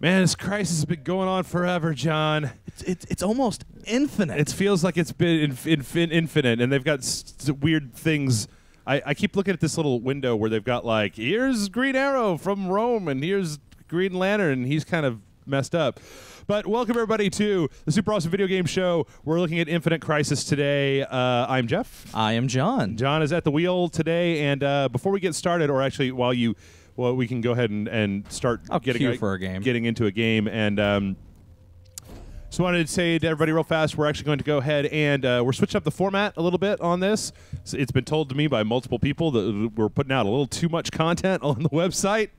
Man, this crisis has been going on forever, John. It's almost infinite. It feels like it's been infinite, and they've got weird things. I keep looking at this little window where they've got like, here's Green Arrow from Rome, and here's Green Lantern, and he's kind of messed up. But welcome everybody to the Super Awesome Video Game Show. We're looking at Infinite Crisis today. I'm Jeff. I am John. John is at the wheel today, and before we get started, or actually while we can go ahead and start getting into a game. And just wanted to say to everybody real fast, we're actually going to go ahead and we're switching up the format a little bit on this. So it's been told to me by multiple people that we're putting out a little too much content on the website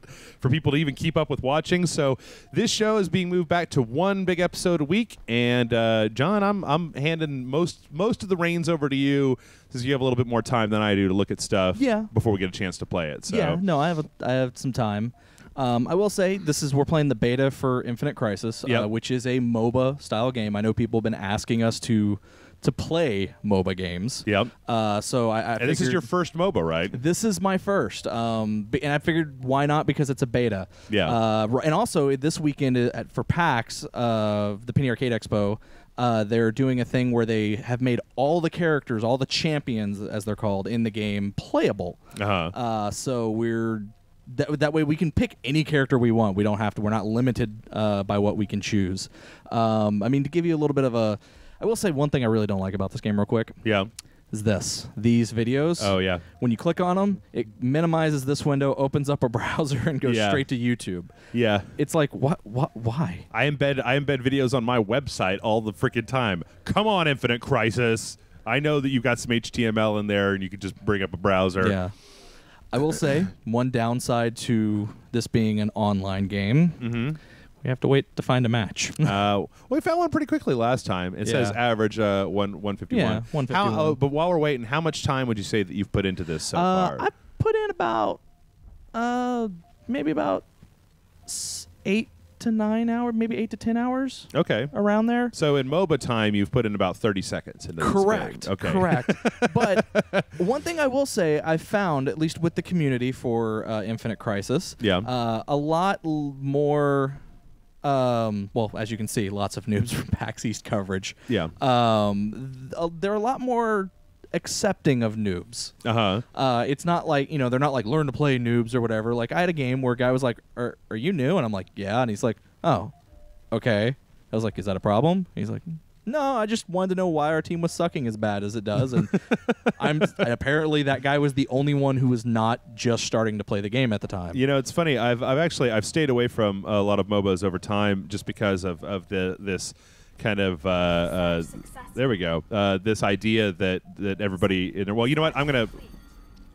for people to even keep up with watching. So this show is being moved back to one big episode a week. And John, I'm handing most of the reins over to you, because you have a little bit more time than I do to look at stuff before we get a chance to play it. So. Yeah, no, I have some time. I will say we're playing the beta for Infinite Crisis, which is a MOBA style game. I know people have been asking us to play MOBA games. Yep. So and this is your first MOBA, right? This is my first. And I figured why not, because it's a beta. Yeah. And also this weekend for PAX, the Penny Arcade Expo, they're doing a thing where they have made all the characters, all the champions, as they're called, in the game playable. So we're that way we can pick any character we want. We don't have to. We're not limited by what we can choose. I mean, to give you a little bit of a, I will say one thing I really don't like about this game real quick. Yeah. Is these videos. Oh, yeah. When you click on them, it minimizes this window, opens up a browser, and goes straight to YouTube. Yeah. It's like, why? I embed videos on my website all the freaking time. Come on, Infinite Crisis. I know that you've got some HTML in there, and you could just bring up a browser. Yeah. I will say, one downside to this being an online game, we have to wait to find a match. We found one pretty quickly last time. It says average 151. Yeah, 151. But while we're waiting, how much time would you say that you've put into this so far? I put in about, maybe about 8 to 9 hours, maybe 8 to 10 hours. Okay. Around there. So in MOBA time, you've put in about 30 seconds into this Correct. game. Okay. Correct. But one thing I will say I found, at least with the community for Infinite Crisis, a lot more, well, as you can see, lots of noobs from PAX East coverage. Yeah. They're a lot more accepting of noobs. It's not like, they're not like learn to play noobs or whatever. Like, I had a game where a guy was like, are you new? And I'm like, yeah. And he's like, oh, okay. I was like, is that a problem? He's like, no, I just wanted to know why our team was sucking as bad as it does. And apparently that guy was the only one who was not just starting to play the game at the time. It's funny. I've stayed away from a lot of MOBAs over time just because of this kind of there we go. This idea that everybody well, you know what?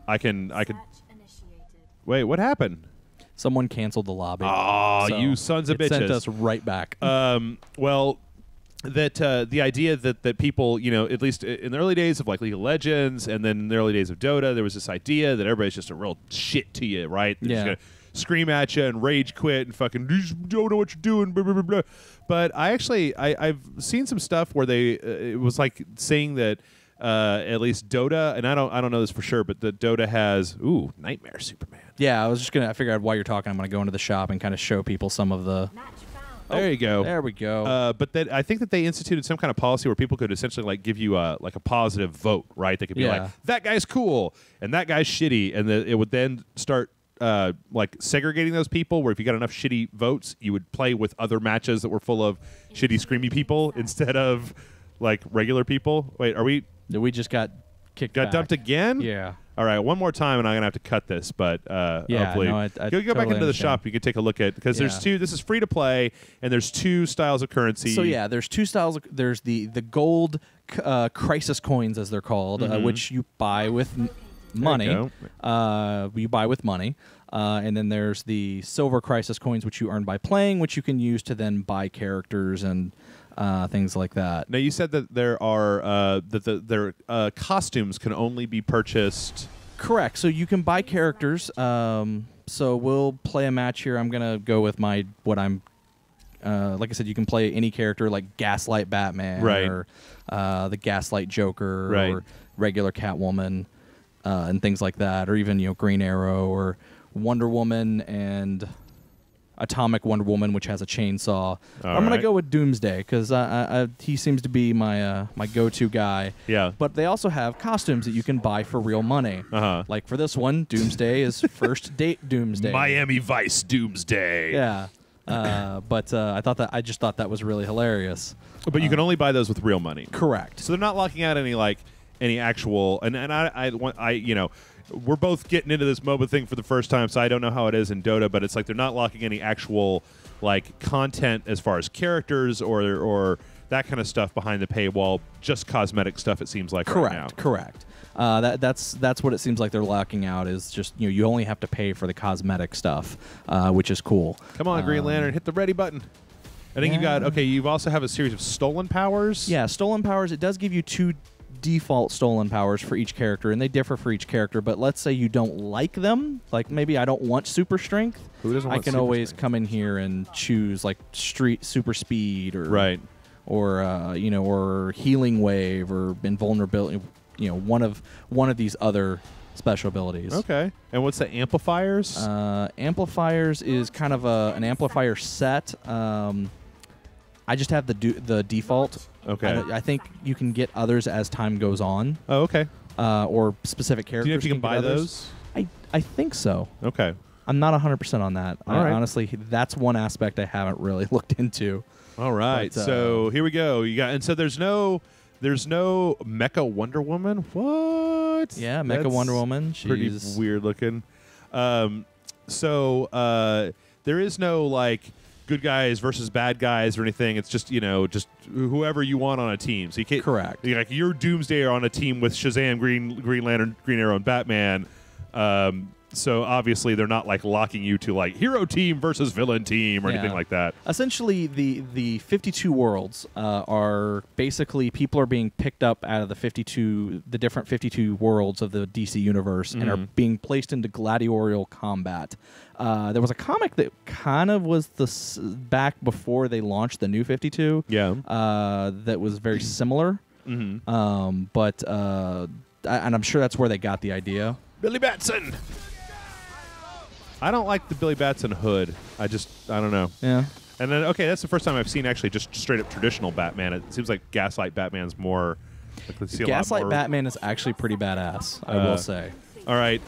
I can wait, what happened? Someone canceled the lobby. Oh, so you sons of bitches. Sent us right back. Well, that the idea that people, at least in the early days of like League of Legends and then in the early days of Dota, there was this idea that everybody's just a real shit to you, right? They're just gonna scream at you and rage quit and fucking you just don't know what you're doing, blah, blah, blah, blah. But I've seen some stuff where it was like saying that at least Dota, and I don't know this for sure, but that Dota has Nightmare Superman. Yeah, I figured while you're talking, I'm gonna go into the shop and kind of show people some of the. There you go. There we go. But I think that they instituted some kind of policy where people could essentially like give you a positive vote, right? They could be like, that guy's cool and that guy's shitty, and it would then start like segregating those people. Where if you got enough shitty votes, you would play with other matches that were full of shitty, screamy people instead of like regular people. Wait, we just got kicked? Got dumped again? Yeah. All right, one more time, and I'm gonna have to cut this. But hopefully, no, I go totally back into the shop. You can take a look at, because there's two. This is free to play, and there's two styles of currency. So yeah, there's two styles. There's the gold crisis coins, as they're called, which you buy with money. You buy with money, and then there's the silver crisis coins, which you earn by playing, which you can use to then buy characters and things like that. Now, you said that there are their costumes can only be purchased. Correct. So you can buy characters. So we'll play a match here. I'm gonna go with like I said, you can play any character like Gaslight Batman, or the Gaslight Joker, or regular Catwoman, and things like that, or even Green Arrow or Wonder Woman, and Atomic Wonder Woman, which has a chainsaw. I'm gonna go with Doomsday because he seems to be my my go-to guy. Yeah. But they also have costumes that you can buy for real money. Like for this one, Doomsday is First Date Doomsday. Miami Vice Doomsday. Yeah. But I just thought that was really hilarious. But you can only buy those with real money. Correct. So they're not locking out any actual and I you know, we're both getting into this MOBA thing for the first time, so I don't know how it is in Dota, but it's like they're not locking any actual like content as far as characters or that kind of stuff behind the paywall, just cosmetic stuff it seems like right now. Correct. That's what it seems like they're locking out is just you only have to pay for the cosmetic stuff, which is cool. Come on, Green Lantern, hit the ready button. I think you also have a series of stolen powers. Yeah, stolen powers. It does give you 2 default stolen powers for each character, and they differ for each character. But let's say you don't like them, like maybe I don't want super strength. Who doesn't want I can always come in here and choose like street super speed or or healing wave or invulnerability. One of these other special abilities. Okay. And what's the amplifiers? Amplifiers is kind of an amplifier set. I just have the default. Okay. I think you can get others as time goes on. Oh, okay. Or specific characters. Do you know if you can buy those? I think so. Okay. I'm not 100% on that. All right. Honestly, that's one aspect I haven't really looked into. All right. But, so here we go. So there's no Mecha Wonder Woman. What? Yeah, Mecha Wonder Woman. She's pretty weird looking. So there is no like good guys versus bad guys or anything. It's just just whoever you want on a team. So you can't. Correct. Like you're Doomsday on a team with Shazam, Green Lantern, Green Arrow, and Batman. So obviously they're not like locking you to like hero team versus villain team or anything like that. Essentially, the 52 worlds are basically people are being picked up out of the different 52 worlds of the DC universe and are being placed into gladiatorial combat. There was a comic that kind of was back before they launched the new 52. Yeah. That was very similar. But and I'm sure that's where they got the idea. Billy Batson. I don't like the Billy Batson hood. I don't know. Yeah. And then, that's the first time I've seen actually just straight up traditional Batman. It seems like Gaslight Batman's more. Gaslight Batman is actually pretty badass, I will say. All right.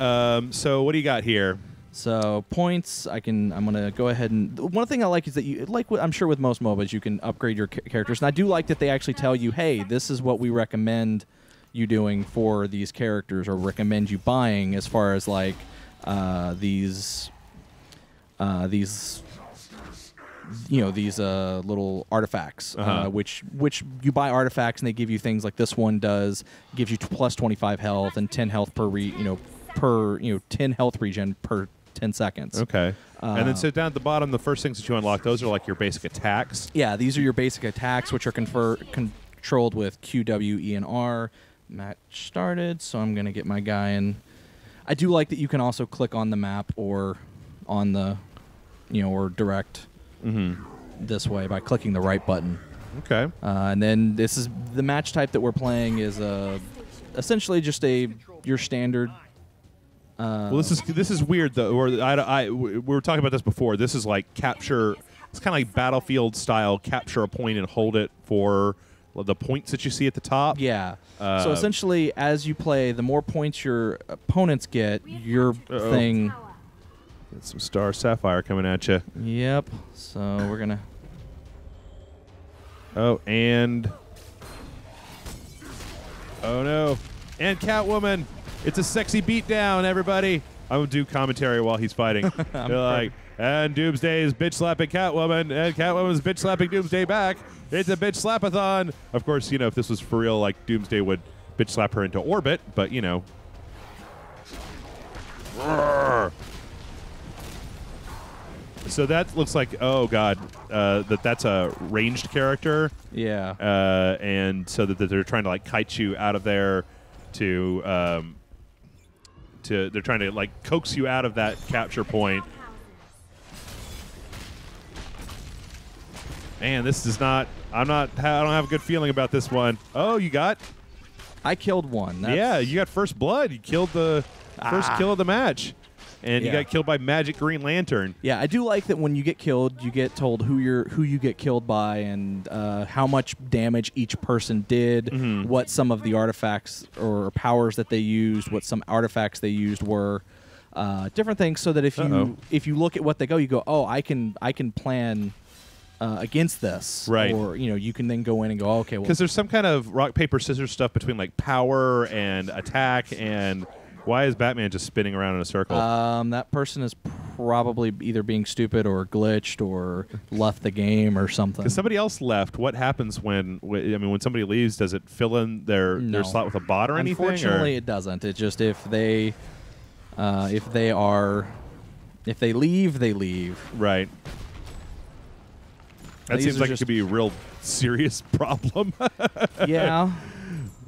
So what do you got here? So points, I'm gonna go ahead and one thing I like is that you I'm sure with most MOBAs you can upgrade your characters, and I do like that they actually tell you, hey, this is what we recommend you doing for these characters, or recommend you buying as far as like these little artifacts, which you buy artifacts and they give you things like this one gives you plus 25 health and 10 health per 10 health regen per 10 seconds. Okay. And then so down at the bottom, the first things that you unlock, those are like your basic attacks. Yeah, these are your basic attacks, which are controlled with Q, W, E, and R. Match started, so I'm going to get my guy in. I do like that you can also click on the map or on the, or direct this way by clicking the right button. Okay. And then this is the match type that we're playing is essentially just your standard. Well, this is weird though. Or we were talking about this before. This is like capture. It's kind of like Battlefield style. Capture a point and hold it for the points that you see at the top. Yeah. So essentially, as you play, the more points your opponents get, your thing. Get some Star Sapphire coming at you. Yep. So we're gonna. Oh, and. Oh no! And Catwoman. It's a sexy beatdown, everybody. I'm gonna do commentary while he's fighting. They're like, and Doomsday is bitch slapping Catwoman, and Catwoman's bitch slapping Doomsday back. It's a bitch slapathon. Of course, if this was for real, like Doomsday would bitch slap her into orbit, but So that looks like, oh god, that's a ranged character. Yeah. And so that they're trying to like kite you out of there they're trying to like coax you out of that capture point. Man, this is not. I don't have a good feeling about this one. Oh, you got? I killed one. Yeah, you got first blood. You killed the first kill of the match. and you got killed by Magic Green Lantern. Yeah, I do like that when you get killed, you get told who you get killed by and how much damage each person did, what some of the artifacts or powers that they used, what some artifacts they used were, different things, so that if you look at what they go, you go, oh, I can plan against this, right? Or you can then go in and go, oh, okay, well, because there's some kind of rock paper scissors stuff between like power and attack. And why is Batman just spinning around in a circle? That person is probably either being stupid or glitched or left the game or something. Because somebody else left. What happens when somebody leaves? Does it fill in their slot with a bot or anything? Unfortunately, it doesn't. It just if they leave, they leave. Right. That seems like it could be a real serious problem. Yeah.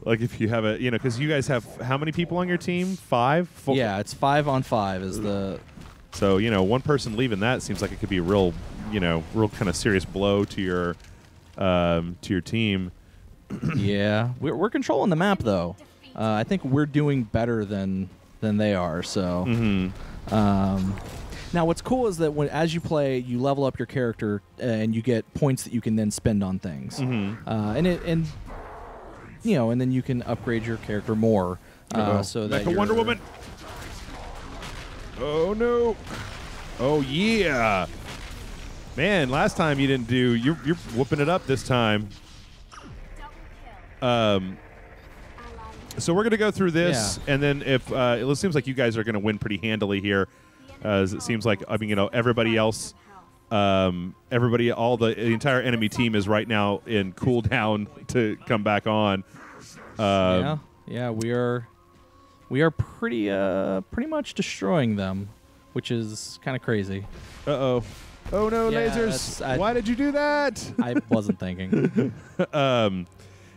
Like if you have because you guys have how many people on your team? 5? 4? Yeah, it's 5 on 5 is the. So one person leaving that seems like it could be a real kind of serious blow to your team. Yeah, we're controlling the map though. I think we're doing better than they are. So. Now, what's cool is that as you play, you level up your character and you get points that you can then spend on things, and then you can upgrade your character more. So that like a Wonder Woman. Oh no! Oh yeah! Man, last time you didn't do. You're whooping it up this time. So we're gonna go through this, and then if it seems like you guys are gonna win pretty handily here. As it seems like, everybody else, the entire enemy team is right now in cooldown to come back on. Yeah, we are pretty much destroying them, which is kind of crazy. Oh no, lasers! Why did you do that? I wasn't thinking.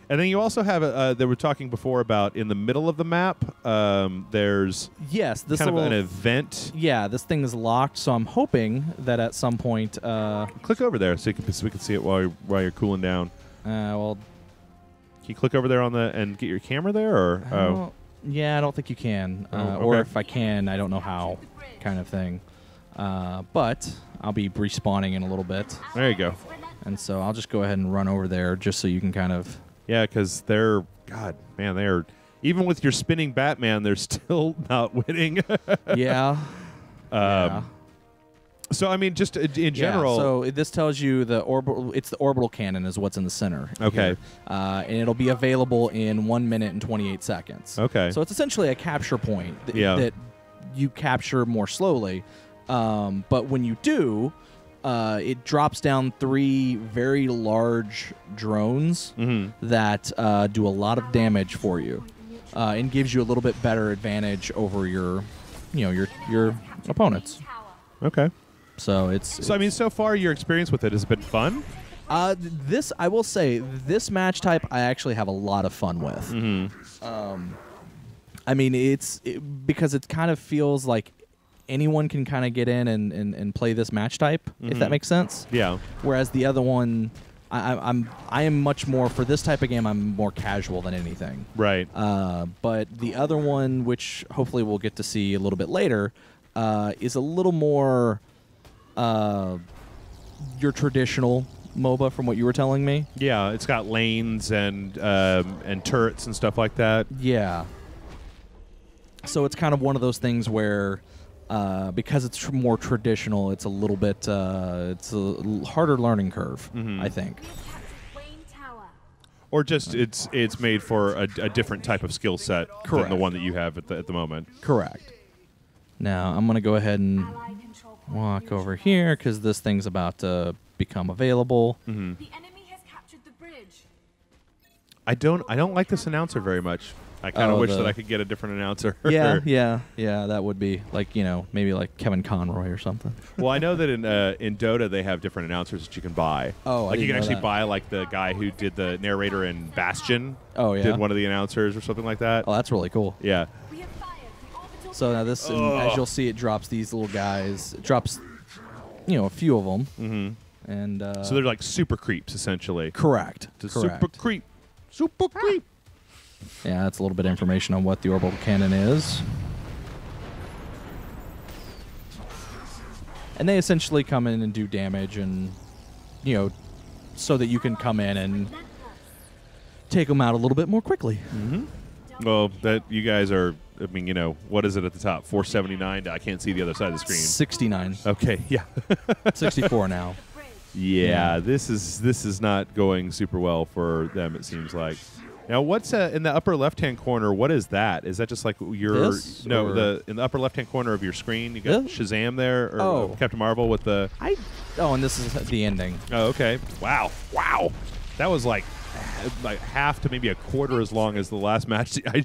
And then you also have they were talking before about in the middle of the map. There's this kind of an event. Yeah, this thing is locked, so I'm hoping that at some point. Click over there so we can see it while you're cooling down. Well, can you click over there and get your camera there, or yeah, I don't think you can. Okay. Or if I can, I don't know how, kind of thing. But I'll be respawning in a little bit. There you go. And so I'll just go ahead and run over there just so you can kind of. Yeah, because they're even with your spinning Batman, they're still not winning. Yeah. So just in general. So this tells you it's the Orbital Cannon is what's in the center. Okay. And it'll be available in 1 minute and 28 seconds. Okay. So it's essentially a capture point that you capture more slowly. But when you do. It drops down 3 very large drones that do a lot of damage for you, and gives you a little bit better advantage over your opponents. Okay. So so far your experience with it has been fun. This I will say, this match type I actually have a lot of fun with. Because it kind of feels like. Anyone can kind of get in and play this match type, if that makes sense. Yeah. Whereas the other one, I am much more for this type of game. I'm more casual than anything. Right. But the other one, which hopefully we'll get to see a little bit later, is a little more your traditional MOBA, from what you were telling me. Yeah, it's got lanes and turrets and stuff like that. Yeah. So it's kind of one of those things where. Because it's more traditional, it's a little bit it's a harder learning curve, I think. Or just it's made for a different type of skill set than the one that you have at the moment. Correct. Now I'm going to go ahead and walk over here because this thing's about to become available. The enemy has captured the bridge. I don't like this announcer very much. I kind of wish that I could get a different announcer. Yeah, that would be like, maybe like Kevin Conroy or something. Well, I know that in Dota they have different announcers that you can buy. Oh, like you can actually buy like the guy who did the narrator in Bastion. Oh, yeah. Did one of the announcers or something like that. Oh, that's really cool. Yeah. So now this, as you'll see, it drops these little guys. It drops, a few of them. And so they're like super creeps essentially. Correct. Super creep. Super creep. Yeah, that's a little bit of information on what the Orbital Cannon is. And they essentially come in and do damage, and so that you can come in and take them out a little bit more quickly. Well, that you guys are. I mean, what is it at the top? 479. I can't see the other side of the screen. 69. Okay, yeah. 64 now. Yeah, this is not going super well for them. It seems like. Now, what's in the upper left-hand corner? What is that? Is that just like your in the upper left-hand corner of your screen? You got Shazam there, or Captain Marvel with the. And this is the ending. Oh, okay. Wow. That was like half to maybe a quarter as long as the last match I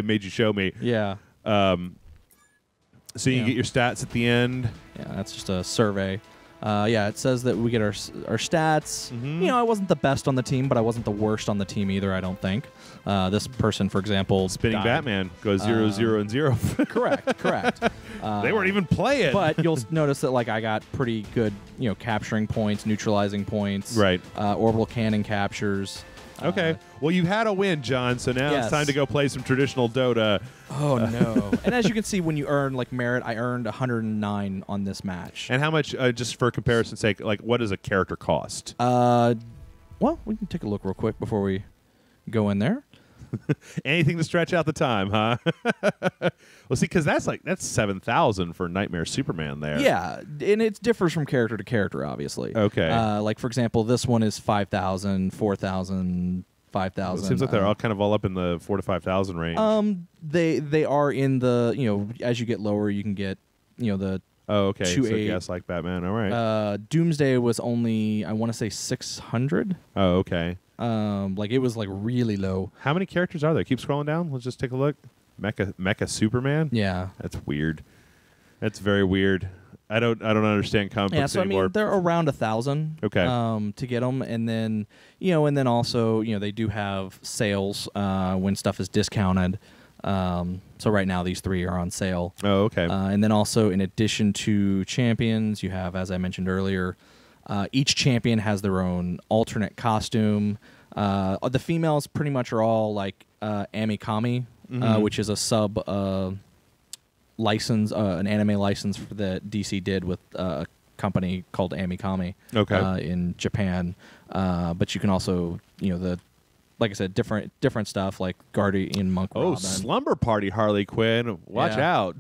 made you show me. Yeah. So you get your stats at the end. Yeah, that's just a survey. It says that we get our stats. I wasn't the best on the team, but I wasn't the worst on the team either, I don't think. This person, for example, Spinning died. Batman goes 0, 0, and 0. Correct. They weren't even playing. But you'll notice that I got pretty good, capturing points, neutralizing points. Right. Orbital Cannon captures. Okay. Well, you've had a win, John, so now it's time to go play some traditional Dota. Oh, no. And as you can see, when you earn, merit, I earned 109 on this match. And how much, just for comparison's sake, what does a character cost? Well, we can take a look real quick before we go in there. Anything to stretch out the time, huh? Well, see, because that's 7,000 for Nightmare Superman there. Yeah, and it differs from character to character, obviously. Okay. For example, this one is 5,000, 4,000, 5,000. Well, it seems like they're all kind of all up in the 4,000 to 5,000 range. They are in the as you get lower, you can get the. Oh, okay. So yes, like Batman. All right. Doomsday was only, I want to say, 600. Oh, okay. It was really low. How many characters are there? Keep scrolling down. Let's just take a look. Mecha Superman. Yeah, that's weird. That's very weird. I don't understand comic books anymore. I mean, they're around 1,000. Okay. To get them, and then also they do have sales when stuff is discounted. So right now these 3 are on sale. Oh, okay. And then also in addition to champions, you have, as I mentioned earlier, each champion has their own alternate costume. The females pretty much are all Amikami, which is a sub license, an anime license that DC did with a company called Amikami in Japan. But you can also, like I said, different stuff like Guardian Monk Robin. Oh, Slumber Party Harley Quinn. Watch out.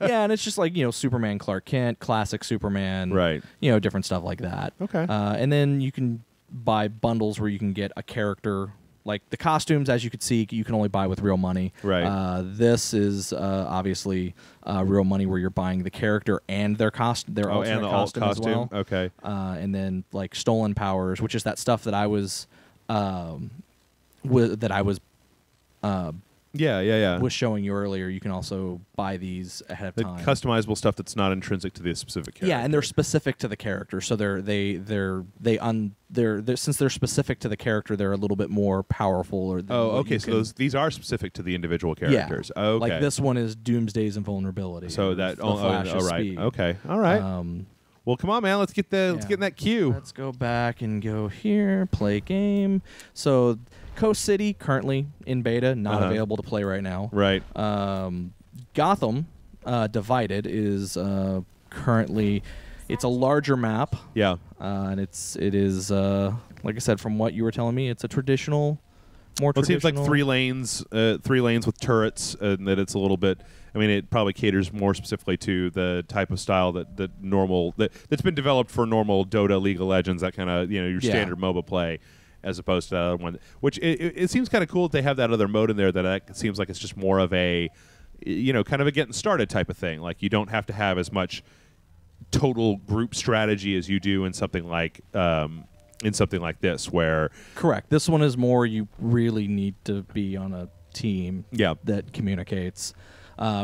Yeah, and it's just Superman Clark Kent, classic Superman. Right. Different stuff like that. Okay. And then you can buy bundles where you can get a character. Like the costumes, as you could see, you can only buy with real money. Right. This is obviously real money where you're buying the character and their alternate and the costume as well. Okay. And then stolen powers, which is that stuff that I was was showing you earlier. You can also buy these ahead of time. Customizable stuff that's not intrinsic to the specific character. Yeah, and they're specific to the character. So since they're specific to the character, they're a little bit more powerful. Okay. So these are specific to the individual characters. Yeah. Okay. Like this one is Doomsday's Invulnerability. So that Flash's right. speed. Okay. All right. Well, come on, man. Let's get in that queue. Let's go back and go here. Play game. So Coast City currently in beta, not available to play right now. Right. Gotham Divided is currently. It's a larger map. Yeah. And it is like I said, from what you were telling me, it's a traditional. It seems like 3 lanes with turrets, and that it's a little bit. I mean, it probably caters more specifically to the type of style that's been developed for normal Dota, League of Legends, that kind of your standard MOBA play, as opposed to the other one. Which it seems kind of cool that they have that other mode in there. That seems like it's just more of a, kind of a getting started type of thing. Like you don't have to have as much total group strategy as you do in something like. In something like this, where correct, this one is more you really need to be on a team that communicates,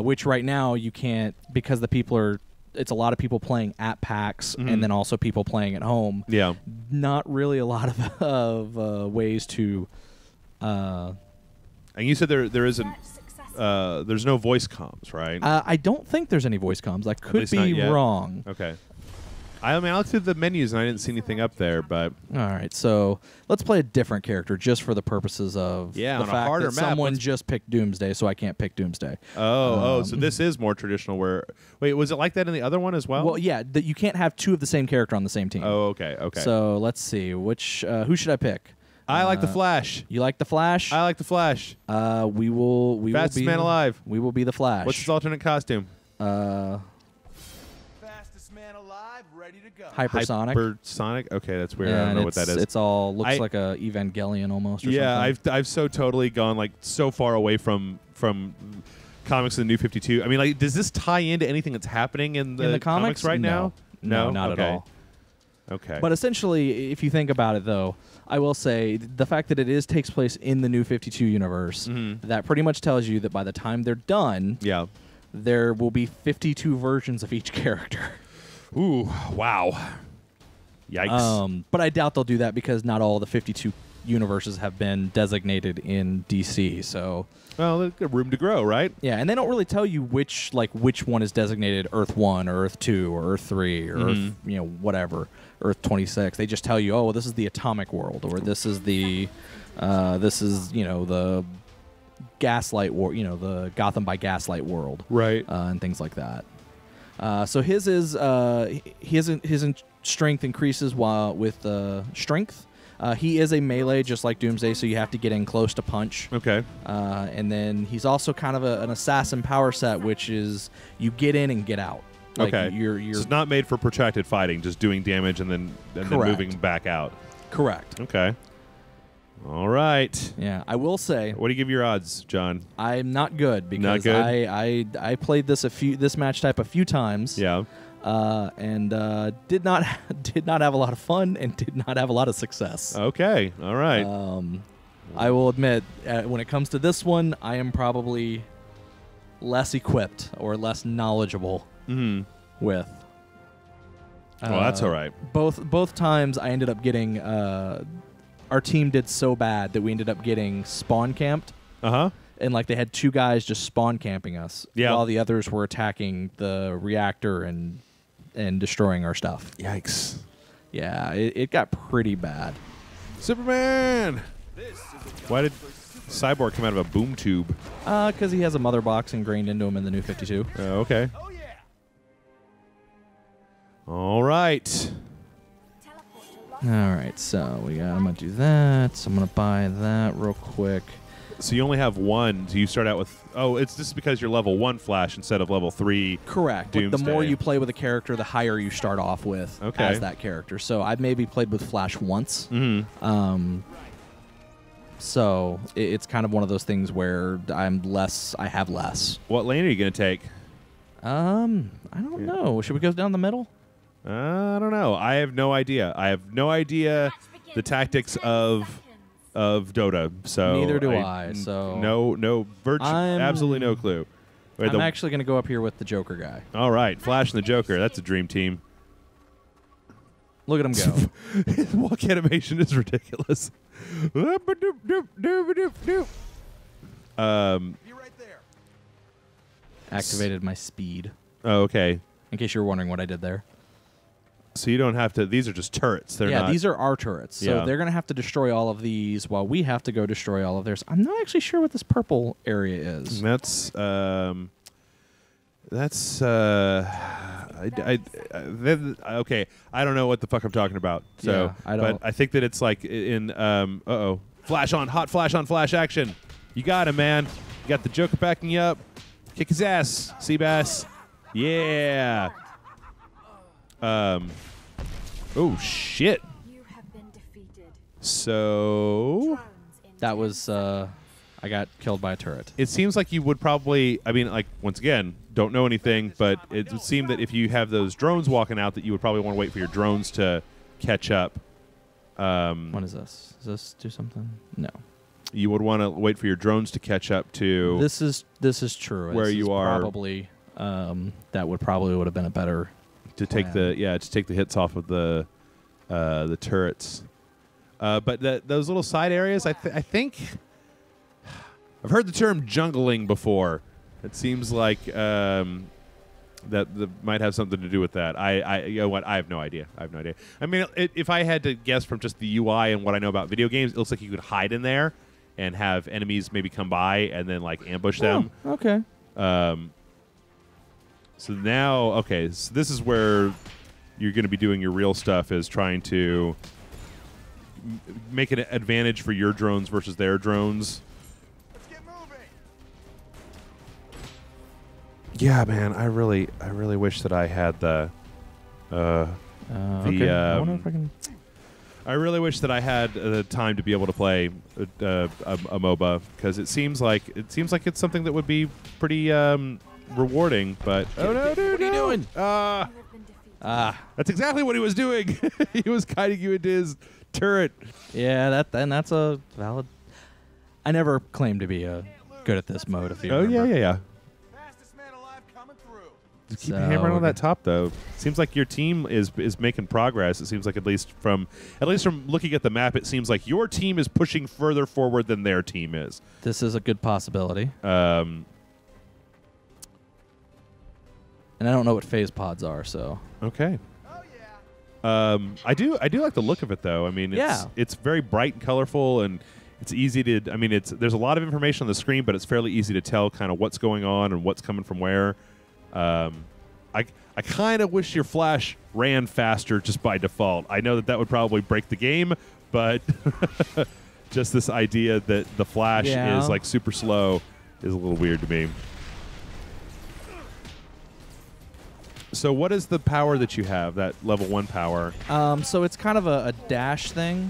which right now you can't because it's a lot of people playing at PAX and then also people playing at home. Yeah, not really a lot of ways to. And you said there isn't. There's no voice comms, right? I don't think there's any voice comms. I could be wrong. Okay. I mean, I looked at the menus and I didn't see anything up there, but all right. So let's play a different character just for the purposes of the on a fact harder that map, someone just picked Doomsday, so I can't pick Doomsday. So this is more traditional. Wait, was it like that in the other one as well? Well, yeah, you can't have two of the same character on the same team. Oh, okay. So let's see who should I pick? I like the Flash. You like the Flash? I like the Flash. We will Fastest be man alive. We will be the Flash. What's his alternate costume? Fastest man alive, ready to go. Hypersonic. Hypersonic. Okay, that's weird. Yeah, I don't know what that is. It's all looks like a Evangelion almost. Or yeah, something. I've so totally gone like so far away from comics of the New 52. I mean, like, does this tie into anything that's happening in the comics right now? No, not at all. Okay. But essentially, if you think about it, though, I will say the fact that it takes place in the New 52 universe, that pretty much tells you that by the time they're done, there will be 52 versions of each character. Ooh, wow. Yikes. But I doubt they'll do that because not all the 52 universes have been designated in DC. So, well, they've got room to grow, right? Yeah, and they don't really tell you which one is designated Earth 1 or Earth 2 or Earth 3 or Earth, whatever, Earth 26. They just tell you, oh, this is the atomic world, or this is the the Gaslight war, the Gotham by Gaslight world, right, and things like that. So his strength increases while with strength. He is a melee, just like Doomsday, so you have to get in close to punch. Okay. And then he's also kind of an assassin power set, which is you get in and get out. Like okay. It's not made for protracted fighting, just doing damage and then moving back out. Correct. Okay. All right. Yeah, I will say. What do you give your odds, John? I'm not good because not good? I played this match type a few times. Yeah. And did not have a lot of fun and did not have a lot of success. Okay. All right. I will admit, when it comes to this one, I am probably less equipped or less knowledgeable with. Well, that's all right. Both times I ended up getting. Our team did so bad that we ended up getting spawn camped. And like they had two guys just spawn camping us, while the others were attacking the reactor and destroying our stuff. Yikes! Yeah, it got pretty bad. Superman. Why did Cyborg come out of a boom tube? Because he has a mother box ingrained into him in the New 52. Okay. Oh yeah. All right. All right, so I'm gonna do that. So I'm gonna buy that real quick. So you only have one. So you start out with it's just because you're level 1 Flash instead of level 3. Correct. The more you play with a character, the higher you start off with as that character. So I've maybe played with Flash once. So it's kind of one of those things where I have less. What lane are you gonna take? I don't know. Should we go down the middle? I don't know. I have no idea. The tactics of Dota. So neither do I. So absolutely no clue. I'm actually going to go up here with the Joker guy. All right, Flash and the Joker. That's a dream team. Look at him go. His walk animation is ridiculous. Be right there. Activated my speed. Oh, okay. In case you were wondering what I did there. So you don't have to. These are just turrets. These are our turrets. So they're going to have to destroy all of these while we have to go destroy all of theirs. I'm not actually sure what this purple area is. That's okay. I don't know what the fuck I'm talking about. So, I don't. But I think that it's like in hot flash on flash action. You got him, man. You got the Joker backing you up. Kick his ass, Seabass. Yeah. Oh shit. You have been defeated. So that was I got killed by a turret. It seems like you would probably, I mean, like, once again, don't know anything, but it would seem that if you have those drones walking out, that you would probably want to wait for your drones to catch up. What is this? Does this do something? No. You would want to wait for your drones to catch up to. This is true. Where you are probably that would have been a better to take plan. to take the hits off of the turrets. But those little side areas, I think I've heard the term jungling before. It seems like that might have something to do with that. You know what? I have no idea. I mean, if I had to guess from just the UI and what I know about video games, it looks like you could hide in there and have enemies maybe come by and then like ambush them. Okay. So now, okay, so this is where you're going to be doing your real stuff, is trying to make an advantage for your drones versus their drones. Let's get moving. Yeah, man, I really wish that I had the okay. I wonder if I can. I really wish that I had the time to be able to play a MOBA, because it seems like it's something that would be pretty rewarding. But oh no, dude, what are you doing? That's exactly what he was doing. He was guiding you into his turret. Yeah, that's a valid. I never claimed to be good at this mode. If you remember. Yeah. Fastest man alive coming through. Just keep hammering on that top, though. Seems like your team is making progress. It seems like at least from looking at the map, it seems like your team is pushing further forward than their team is. This is a good possibility. And I don't know what phase pods are, so. Okay. Oh yeah. I do like the look of it, though. I mean, it's very bright and colorful, and it's easy to. I mean, there's a lot of information on the screen, but it's fairly easy to tell kind of what's going on and what's coming from where. I kind of wish your flash ran faster just by default. I know that would probably break the game, but just this idea that the flash is like super slow is a little weird to me. So what is the power that you have, that level 1 power? So it's kind of a dash thing.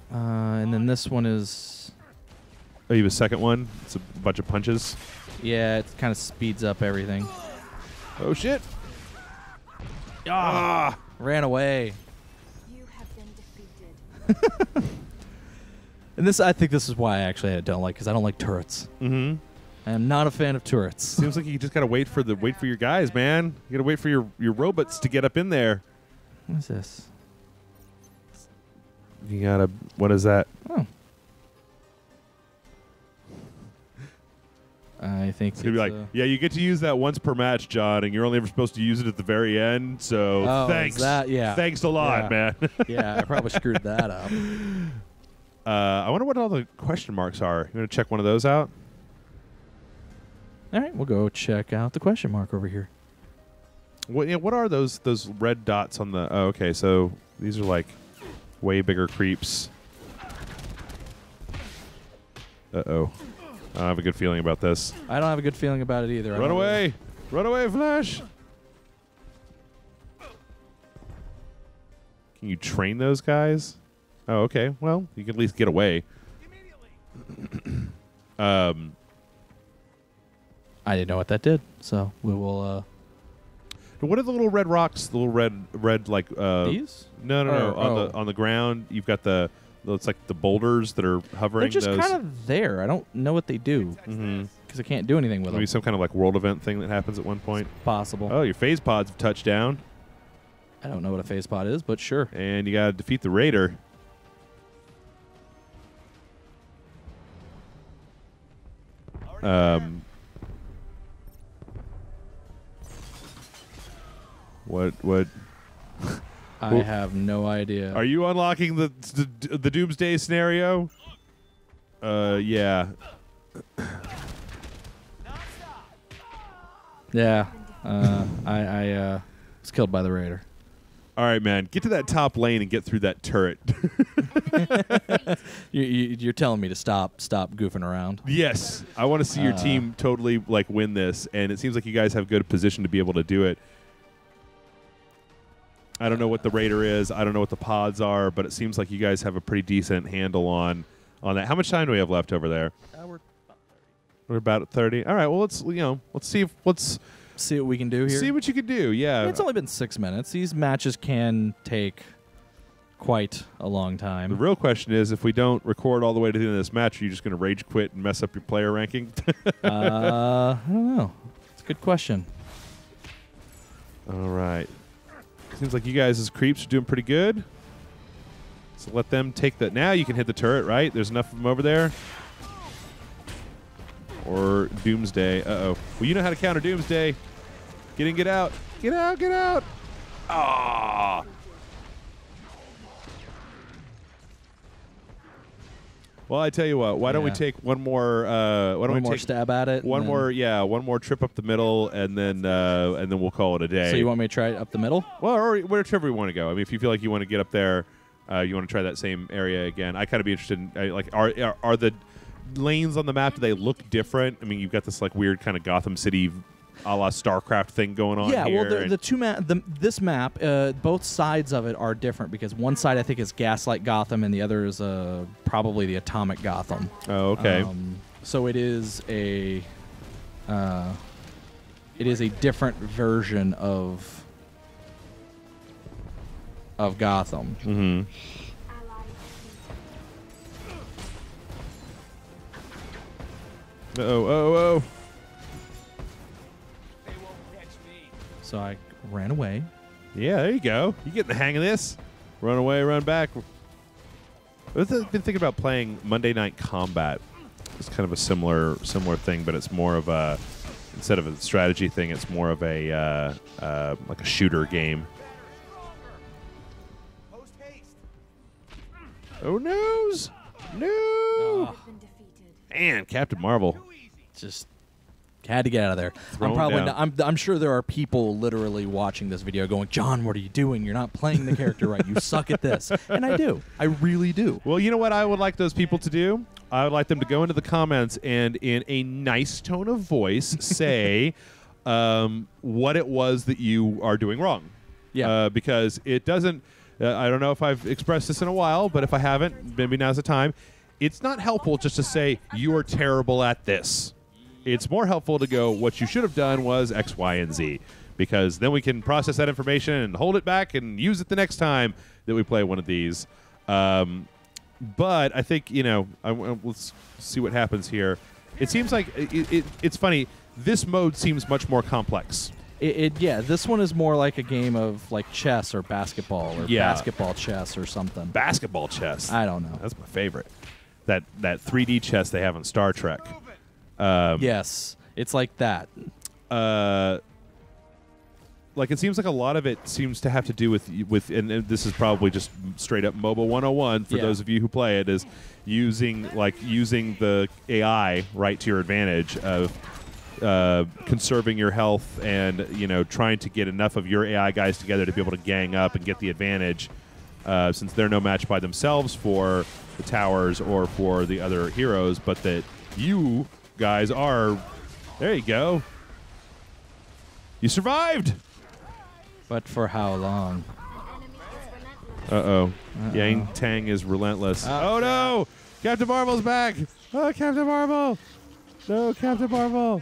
And then this one is... Oh, you have a second one? It's a bunch of punches? Yeah, it kind of speeds up everything. Oh, shit. Ran away. You have been defeated. And I think this is why I don't like, because I don't like turrets. Mm-hmm. I am not a fan of turrets. Seems like you just gotta wait for your guys, man. You gotta wait for your robots to get up in there. What is this? You gotta. What is that? Oh. I think it's gonna be like, yeah, you get to use that once per match, John, and you're only ever supposed to use it at the very end. So thanks. Thanks a lot, man. Yeah, I probably screwed that up. I wonder what all the question marks are. You want to check one of those out? All right, we'll go check out the question mark over here. What are those red dots on the... Oh, okay, so these are like way bigger creeps. Uh-oh. I don't have a good feeling about this. I don't have a good feeling about it either. Run away! Run away, Flash! Can you train those guys? Oh, okay. Well, you can at least get away. I didn't know what that did, so we will. What are the little red rocks? The little red like. These? No. On the ground, you've got it's like the boulders that are hovering. They're just kind of there. I don't know what they do because I can't do anything with them. Maybe some kind of like world event thing that happens at one point. Possible. Oh, your phase pods have touched down. I don't know what a phase pod is, but sure. And you got to defeat the raider. What? I have no idea. Are you unlocking the doomsday scenario? Yeah. Yeah. I was killed by the raider. All right, man. Get to that top lane and get through that turret. You're telling me to stop goofing around? Yes. I want to see your team totally like win this, and it seems like you guys have good position to be able to do it. I don't know what the raider is. I don't know what the pods are, but it seems like you guys have a pretty decent handle on that. How much time do we have left over there? We're about at 30. All right. Well, let's see what we can do here. See what you can do. Yeah. I mean, it's only been 6 minutes. These matches can take quite a long time. The real question is, if we don't record all the way to the end of this match, are you just going to rage quit and mess up your player ranking? I don't know. It's a good question. All right. Seems like you guys as creeps are doing pretty good. So let them take that. Now you can hit the turret, right? There's enough of them over there. or Doomsday. Uh-oh. Well, you know how to counter Doomsday. Get in, get out. Get out, get out. Ah. Well, I tell you what. Why don't we take one more? Why don't we take stab at it? One more, one more trip up the middle, and then we'll call it a day. So you want me to try it up the middle? Well, or whichever you want to go. I mean, if you feel like you want to get up there, you want to try that same area again. I kind of be interested in like are the lanes on the map? Do they look different? I mean, you've got this like weird kind of Gotham City, a la StarCraft thing going on. Yeah, here, well, this map, both sides of it are different because one side I think is Gaslight Gotham and the other is probably the Atomic Gotham. Oh, okay. So it is a different version of Gotham. Mm-hmm. Oh. So I ran away. Yeah, there you go. You get the hang of this. Run away, run back. I've been thinking about playing Monday Night Combat. It's kind of a similar thing, but it's more of a, instead of a strategy thing, it's more of a like a shooter game. Oh noes! No! Man, Captain Marvel. Just had to get out of there. I'm sure there are people literally watching this video going, John, what are you doing? You're not playing the character right. You suck at this. And I do. I really do. Well, you know what I would like those people to do? I would like them to go into the comments and in a nice tone of voice say what it was that you are doing wrong. Yeah. Because it doesn't... I don't know if I've expressed this in a while, but if I haven't, maybe now's the time. It's not helpful just to say, you are terrible at this. It's more helpful to go, what you should have done was X, Y, and Z. Because then we can process that information and hold it back and use it the next time that we play one of these. But I think, let's see what happens here. It seems like, it's funny, this mode seems much more complex. Yeah, this one is more like a game of like chess or basketball or basketball chess or something. Basketball chess. I don't know. That's my favorite. That 3D chess they have on Star Trek. Yes, it's like that. Like it seems like a lot of it seems to have to do with and this is probably just straight up MOBA 101 for those of you who play it, is using the AI right to your advantage of conserving your health and trying to get enough of your AI guys together to be able to gang up and get the advantage, since they're no match by themselves for the towers or for the other heroes, but that you guys are. There you go. You survived. But for how long? Uh-oh. Yang Tang is relentless. Oh no! Captain Marvel's back! Oh, Captain Marvel! No, Captain Marvel!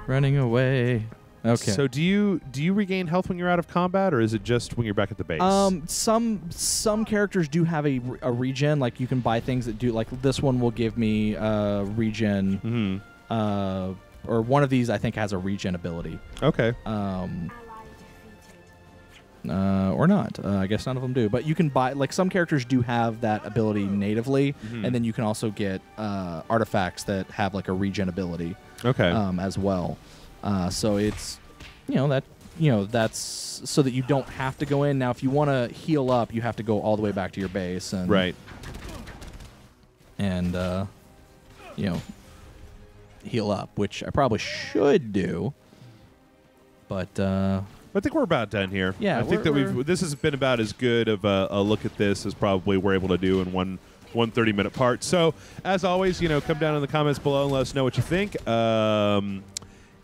Running away. Okay. So do you regain health when you're out of combat, or is it just when you're back at the base? Some characters do have a regen. Like you can buy things that do. Like this one will give me regen. Mm-hmm. Or one of these I think has a regen ability. Okay. Or not. I guess none of them do. But you can buy, like some characters do have that ability natively, and then you can also get artifacts that have like a regen ability. Okay. As well. So it's, that's so that you don't have to go in. Now, if you want to heal up, you have to go all the way back to your base. And, right. And, heal up, which I probably should do. But, I think we're about done here. Yeah, I think that this has been about as good of a look at this as probably we're able to do in one 30-minute part. So, as always, come down in the comments below and let us know what you think.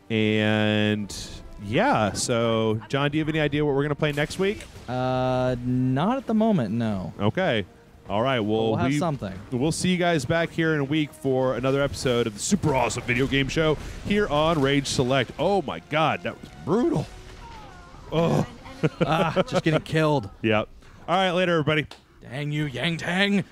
And yeah, so John, do you have any idea what we're going to play next week? Not at the moment, no. Okay. All right. Well, we'll have something. We'll see you guys back here in a week for another episode of the super awesome video game show here on Rage Select. Oh my God, that was brutal. Oh, just getting killed. Yep. All right, later, everybody. Dang you, Yang Tang.